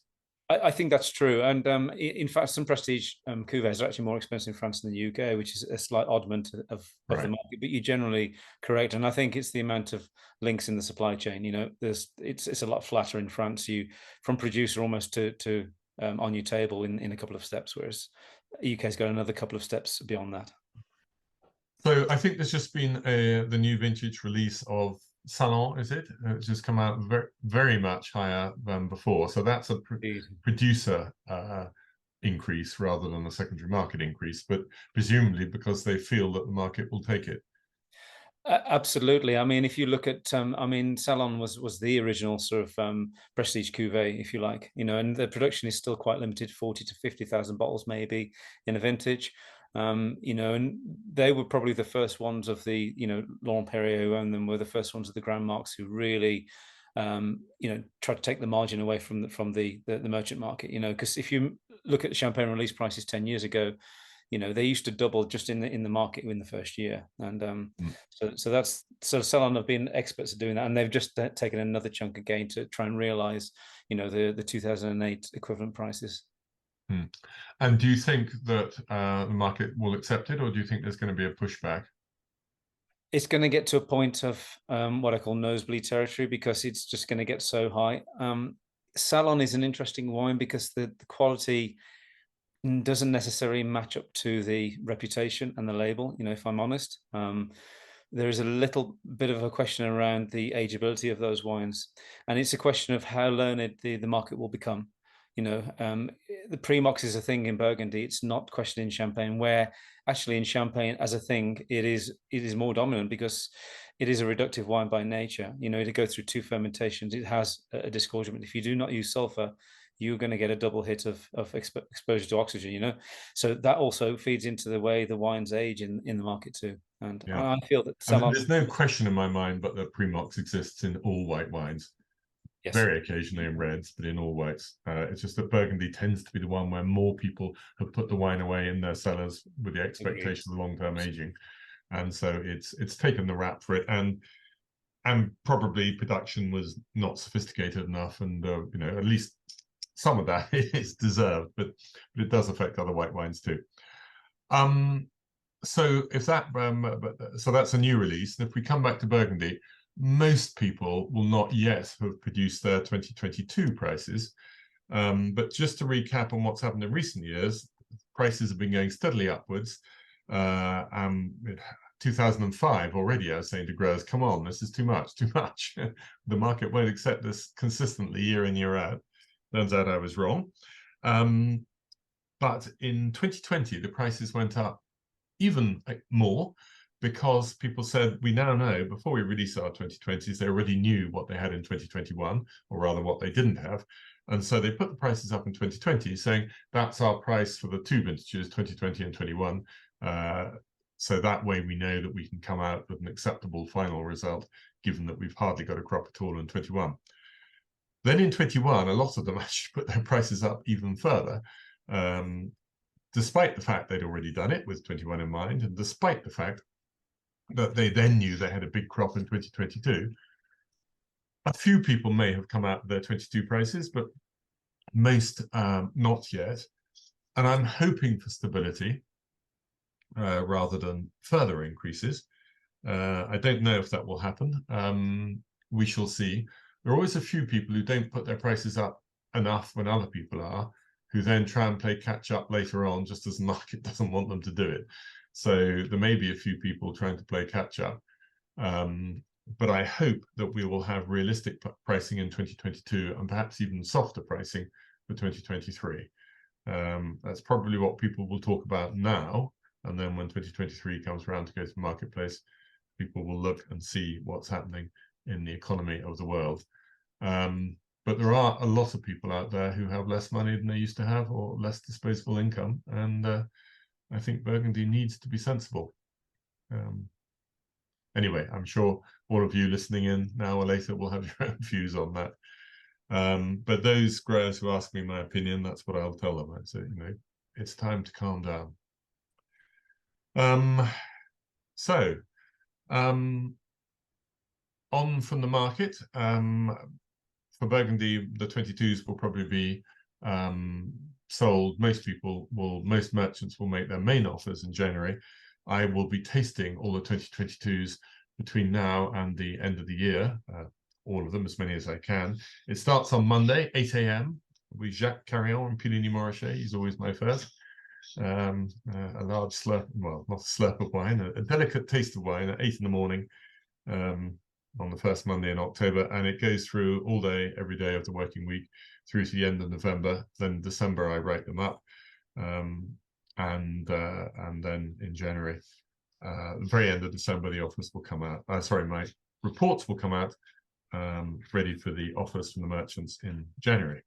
I think that's true. And in fact, some prestige cuvées are actually more expensive in France than the UK, which is a slight oddment of the market. But you're generally correct. And I think it's the amount of links in the supply chain. It's a lot flatter in France. You from producer almost to on your table in a couple of steps, whereas UK's got another couple of steps beyond that. So I think there's just been the new vintage release of Salon, is it? It's just come out very, very much higher than before. So that's a producer increase rather than a secondary market increase, but presumably because they feel that the market will take it. Absolutely. I mean, if you look at, Salon was the original sort of prestige cuvée, if you like, and the production is still quite limited, 40 to 50,000 bottles maybe in a vintage. And they were probably the first ones of the, Laurent Perrier who owned them were the first ones of the Grand Marques who really, tried to take the margin away from the merchant market, because if you look at the champagne release prices 10 years ago, they used to double just in the market in the first year, and so Salon have been experts at doing that, and they've just taken another chunk again to try and realize, the 2008 equivalent prices. And do you think that the market will accept it, or do you think there's going to be a pushback? It's going to get to a point of what I call nosebleed territory, because it's just going to get so high. Salon is an interesting wine because the quality doesn't necessarily match up to the reputation and the label, if I'm honest. There is a little bit of a question around the ageability of those wines, and it's a question of how learned the market will become. The Primox is a thing in Burgundy. It's not questioned in Champagne, where actually in Champagne as a thing, it is more dominant because it is a reductive wine by nature. To go through 2 fermentations, it has a disgorgement. If you do not use sulfur, you're going to get a double hit of exposure to oxygen, so that also feeds into the way the wines age in the market too. And yeah. I feel that there's no question in my mind but that Primox exists in all white wines. Yes. Very occasionally in reds, but in all whites. It's just that Burgundy tends to be the one where more people have put the wine away in their cellars with the expectation of long-term aging, and so it's taken the rap for it, and probably production was not sophisticated enough, and at least some of that is deserved, but it does affect other white wines too. So if that so that's a new release, and if we come back to Burgundy, most people will not yet have produced their 2022 prices. But just to recap on what's happened in recent years, prices have been going steadily upwards. 2005 already, I was saying to growers, come on, this is too much. The market won't accept this consistently year in, year out. Turns out I was wrong. But in 2020, the prices went up even more, because people said, we now know, before we release our 2020s, they already knew what they had in 2021, or rather what they didn't have. And so they put the prices up in 2020, saying that's our price for the 2 vintages, 2020 and 21. So that way we know that we can come out with an acceptable final result, given that we've hardly got a crop at all in 21. Then in 21, a lot of them actually put their prices up even further, despite the fact they'd already done it with 21 in mind, and despite the fact that they then knew they had a big crop in 2022. A few people may have come out with their 22 prices, but most not yet. And I'm hoping for stability rather than further increases. I don't know if that will happen. We shall see. There are always a few people who don't put their prices up enough when other people are, who then try and play catch up later on, just as the market doesn't want them to do it. So there may be a few people trying to play catch up. But I hope that we will have realistic pricing in 2022 and perhaps even softer pricing for 2023. That's probably what people will talk about now. And then when 2023 comes around to go to the marketplace, people will look and see what's happening in the economy of the world. But there are a lot of people out there who have less money than they used to have, or less disposable income. And I think Burgundy needs to be sensible. Anyway, I'm sure all of you listening in now or later will have your own views on that. But those growers who ask me my opinion, that's what I'll tell them. I say, you know, it's time to calm down. On from the market, for Burgundy, the 22s will probably be sold. Most merchants will make their main offers in January. I will be tasting all the 2022s between now and the end of the year, all of them, as many as I can. It starts on Monday, 8 a.m. with Jacques Carillon and Puligny-Morachet. He's always my first. A large slurp, well, not a slurp of wine, a delicate taste of wine at 8 in the morning on the first Monday in October, and it goes through all day, every day of the working week through to the end of November. Then December, I write them up, and then in January, the very end of December, the offers will come out. My reports will come out, ready for the offers from the merchants in January.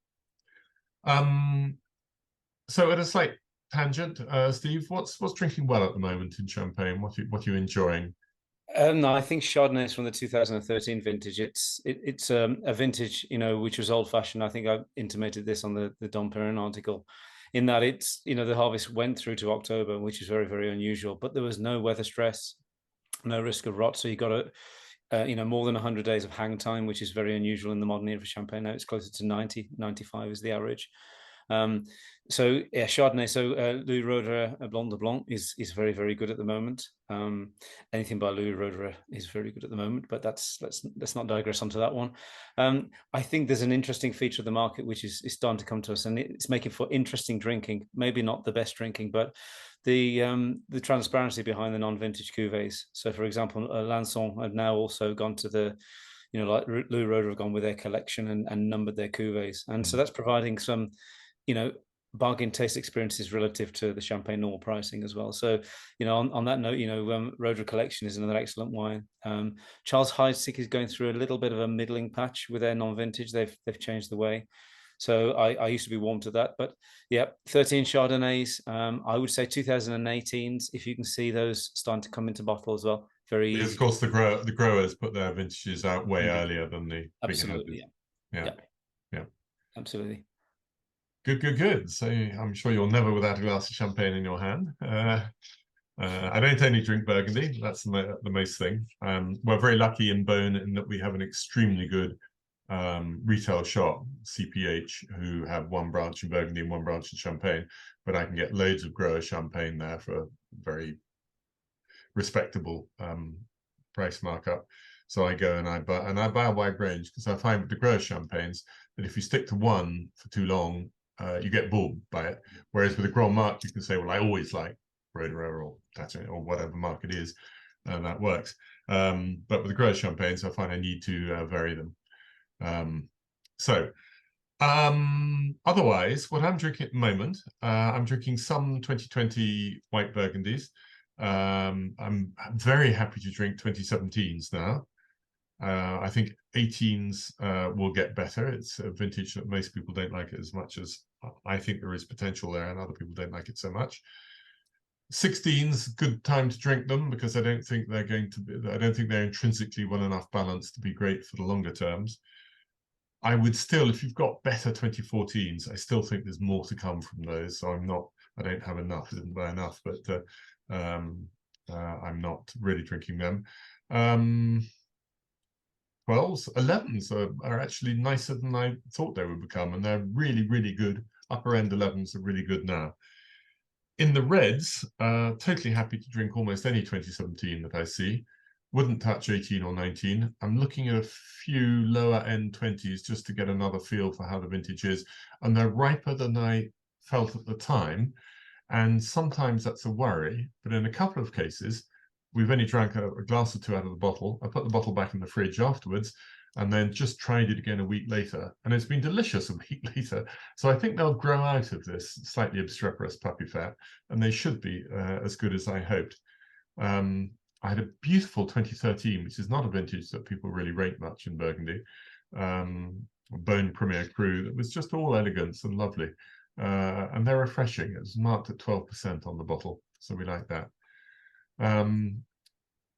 So at a slight tangent, Steve, what's drinking well at the moment in Champagne? What are you enjoying? No, I think Chardonnay is from the 2013 vintage. It's a vintage, you know, which was old-fashioned. I think I intimated this on the Dom Perrin article, in that it's, you know, the harvest went through to October, which is very, very unusual. But there was no weather stress, no risk of rot. So you got you know, more than 100 days of hang time, which is very unusual in the modern era for Champagne. Now it's closer to 90, 95 is the average. So yeah, Chardonnay. So Louis Roederer Blanc de Blanc is very, very good at the moment. Anything by Louis Roederer is very good at the moment, but let's not digress onto that one. I think there's an interesting feature of the market which is starting to come to us, and it's making for interesting drinking. Maybe not the best drinking, but the transparency behind the non-vintage cuvées. So, for example, Lanson have now also gone to the, you know, like Louis Roederer have gone with their collection and numbered their cuvées, and so that's providing some, you know, bargain taste experiences relative to the Champagne normal pricing as well. So, you know, on that note, you know, Roederer Collection is another excellent wine. Charles Heidsieck is going through a little bit of a middling patch with their non-vintage. They've changed the way. So I used to be warm to that, but yeah, 13 Chardonnays. I would say 2018s, if you can see those starting to come into bottle as well. Very easy. Of course, the growers put their vintages out way earlier than the absolutely, yeah. Absolutely. Good. So I'm sure you're never without a glass of champagne in your hand. I don't only drink Burgundy. That's the most thing. We're very lucky in Beaune in that we have an extremely good retail shop, CPH, who have one branch in Burgundy and one branch in Champagne, but I can get loads of grower champagne there for a very respectable price markup. So I go and I buy a wide range, because I find with the grower champagnes that if you stick to one for too long, you get bored by it. Whereas with a Grand Marque, you can say, well, I always like Roederer or Tatin or whatever marque it is, and that works. But with the grower champagnes, I find I need to vary them. Otherwise, what I'm drinking at the moment, I'm drinking some 2020 white Burgundies. I'm very happy to drink 2017s now. I think 18s will get better. It's a vintage that most people don't like it as much as I think there is potential there, and other people don't like it so much. 16s, good time to drink them, because I don't think they're intrinsically well enough balanced to be great for the longer terms. I would still, if you've got better 2014s, I still think there's more to come from those. So I don't have enough, I didn't buy enough, but I'm not really drinking them. 12s, 11s are actually nicer than I thought they would become, and they're really, really good. Upper end 11s are really good now. In the reds, totally happy to drink almost any 2017 that I see. Wouldn't touch 18 or 19. I'm looking at a few lower end 20s just to get another feel for how the vintage is, and they're riper than I felt at the time, and sometimes that's a worry. But in a couple of cases, we've only drank a glass or two out of the bottle. I put the bottle back in the fridge afterwards, and then just tried it again a week later, and it's been delicious a week later. So I think they'll grow out of this slightly obstreperous puppy fat, and they should be as good as I hoped. I had a beautiful 2013, which is not a vintage that people really rate much in Burgundy, Bone Premier Cru, that was just all elegance and lovely. And they're refreshing. It was marked at 12% on the bottle, so we like that.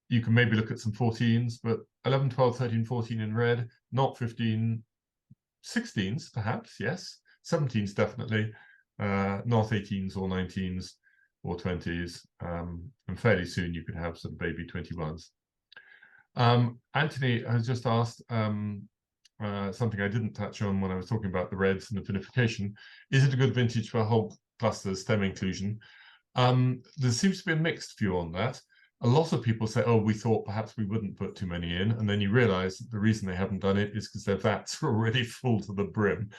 You can maybe look at some 14s, but 11, 12, 13, 14 in red, not 15, 16s perhaps, yes. 17s definitely, not 18s or 19s or 20s. And fairly soon you could have some baby 21s. Anthony has just asked something I didn't touch on when I was talking about the reds and the vinification. Is it a good vintage for whole clusters stem inclusion? There seems to be a mixed view on that. A lot of people say, oh, we thought perhaps we wouldn't put too many in. And then you realize that the reason they haven't done it is because their vats are already full to the brim.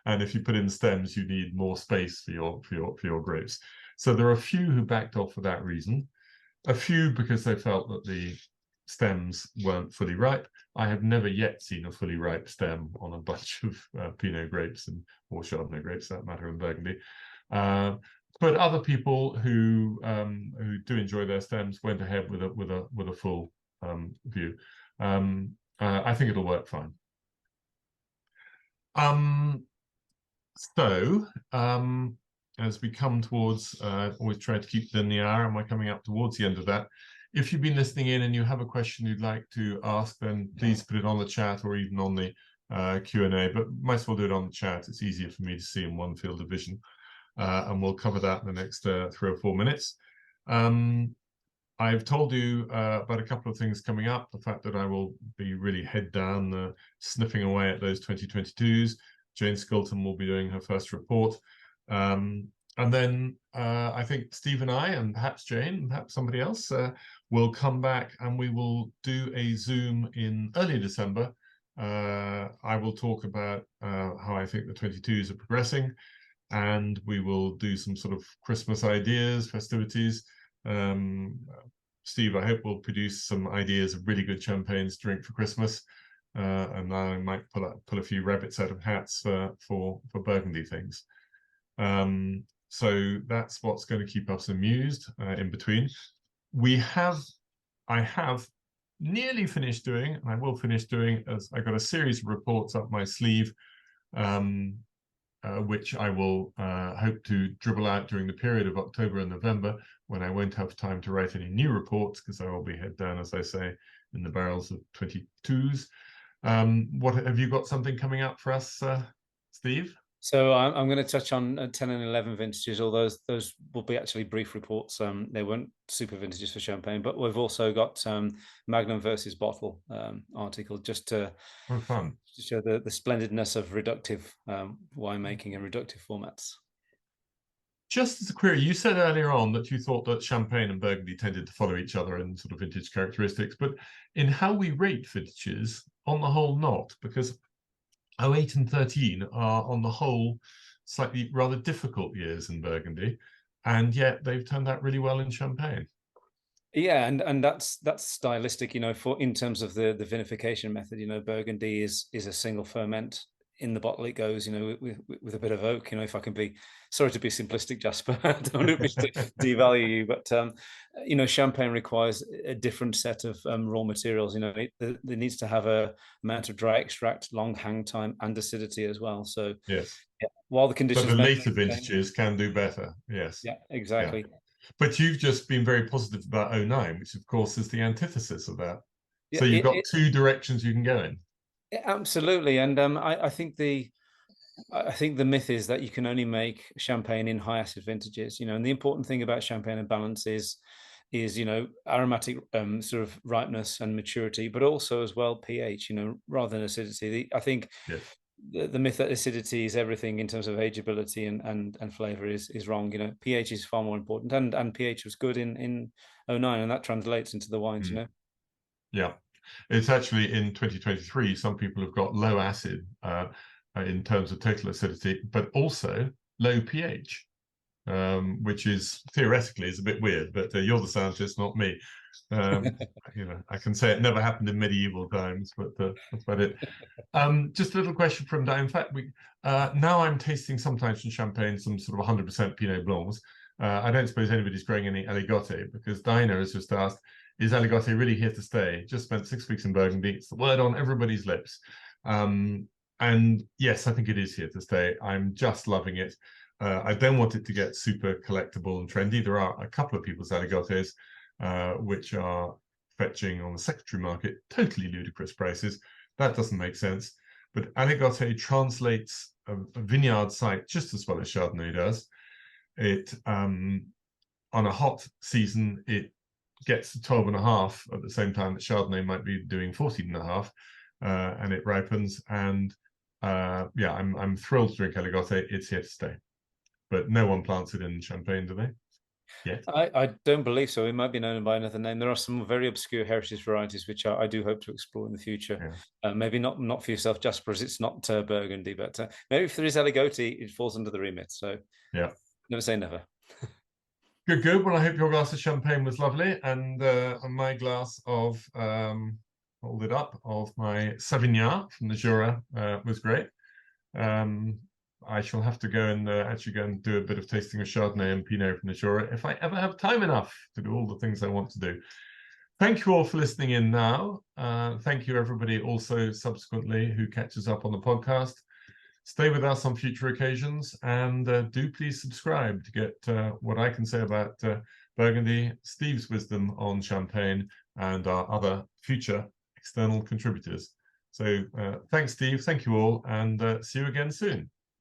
And if you put in stems, you need more space for your grapes. So there are a few who backed off for that reason. A few because they felt that the stems weren't fully ripe. I have never yet seen a fully ripe stem on a bunch of Pinot grapes or Chardonnay grapes, for that matter, in Burgundy. But other people who do enjoy their stems went ahead with a full view. I think it'll work fine. As we come towards, always try to keep within the hour, and we're coming up towards the end of that. If you've been listening in and you have a question you'd like to ask, then please put it on the chat or even on the Q&A, but might as well do it on the chat. It's easier for me to see in one field of vision. And we'll cover that in the next 3 or 4 minutes. I've told you about a couple of things coming up. The fact that I will be really head down sniffing away at those 2022s. Jane Skelton will be doing her first report. And then I think Steve and I, and perhaps Jane, and perhaps somebody else, will come back and we will do a Zoom in early December. I will talk about how I think the 22s are progressing, and we will do some sort of Christmas ideas, festivities. Steve, I hope, will produce some ideas of really good champagnes to drink for Christmas. And I might pull a few rabbits out of hats for Burgundy things. So that's what's going to keep us amused in between. I have nearly finished doing, and I will finish doing, as I got a series of reports up my sleeve, which I will hope to dribble out during the period of October and November, when I won't have time to write any new reports, because I will be head down, as I say, in the barrels of 22s. What have you got something coming up for us, Steve? So I'm going to touch on 10 and 11 vintages. All those will be actually brief reports. They weren't super vintages for champagne, but we've also got Magnum versus bottle article just to show the splendidness of reductive winemaking and reductive formats. Just as a query, you said earlier on that you thought that Champagne and Burgundy tended to follow each other in sort of vintage characteristics, but in how we rate vintages, on the whole, not, because 08 and 13 are, on the whole, slightly rather difficult years in Burgundy, and yet they've turned out really well in Champagne. Yeah, and that's stylistic, in terms of the vinification method. Burgundy is a single ferment. In the bottle it goes, with a bit of oak. If I can be, sorry to be simplistic, Jasper, I don't want to devalue you, but Champagne requires a different set of raw materials. It needs to have a amount of dry extract, long hang time, and acidity as well. So yes, yeah, while the conditions, but the later vintages can do better. Yes, yeah, exactly. Yeah. But you've just been very positive about 09, which of course is the antithesis of that. Yeah, so you've got two directions you can go in. Absolutely, and I think the myth is that you can only make champagne in high acid vintages, and the important thing about champagne and balance is aromatic sort of ripeness and maturity, but also as well pH, rather than acidity. I think yes. The myth that acidity is everything in terms of ageability and flavor is wrong. pH is far more important, and pH was good in 09, and that translates into the wines. Yeah. It's actually in 2023, some people have got low acid in terms of total acidity, but also low pH. which is theoretically is a bit weird, but you're the scientist, not me. I can say it never happened in medieval times, but that's about it. Just a little question from Diane. In fact, now I'm tasting sometimes in Champagne some sort of 100% Pinot Blancs. I don't suppose anybody's growing any Aligoté, because Dinah has just asked, is Aligoté really here to stay? Just spent 6 weeks in Burgundy. It's the word on everybody's lips. And yes, I think it is here to stay. I'm just loving it. I don't want it to get super collectible and trendy. There are a couple of people's Aligotés which are fetching on the secondary market totally ludicrous prices. That doesn't make sense. But Aligoté translates a vineyard site just as well as Chardonnay does. It on a hot season, it gets to 12.5 at the same time that Chardonnay might be doing 14.5, and it ripens. And yeah, I'm thrilled to drink Aligoté. It's here to stay. But no one plants it in Champagne, do they? Yeah, I don't believe so. It might be known by another name. There are some very obscure heritage varieties which I do hope to explore in the future. Yeah. Maybe not for yourself, Jasper, as it's not Burgundy, but maybe if there is Aligoté, it falls under the remit. So yeah, never say never. Good. Well, I hope your glass of champagne was lovely, and my glass of hold it up, of my Sauvignon from the Jura was great. I shall have to go and actually go and do a bit of tasting of Chardonnay and Pinot from the Jura if I ever have time enough to do all the things I want to do. Thank you all for listening in now. Thank you, everybody, also subsequently who catches up on the podcast. Stay with us on future occasions, and do please subscribe to get what I can say about Burgundy, Steve's wisdom on Champagne, and our other future external contributors. So thanks, Steve. Thank you all, and see you again soon.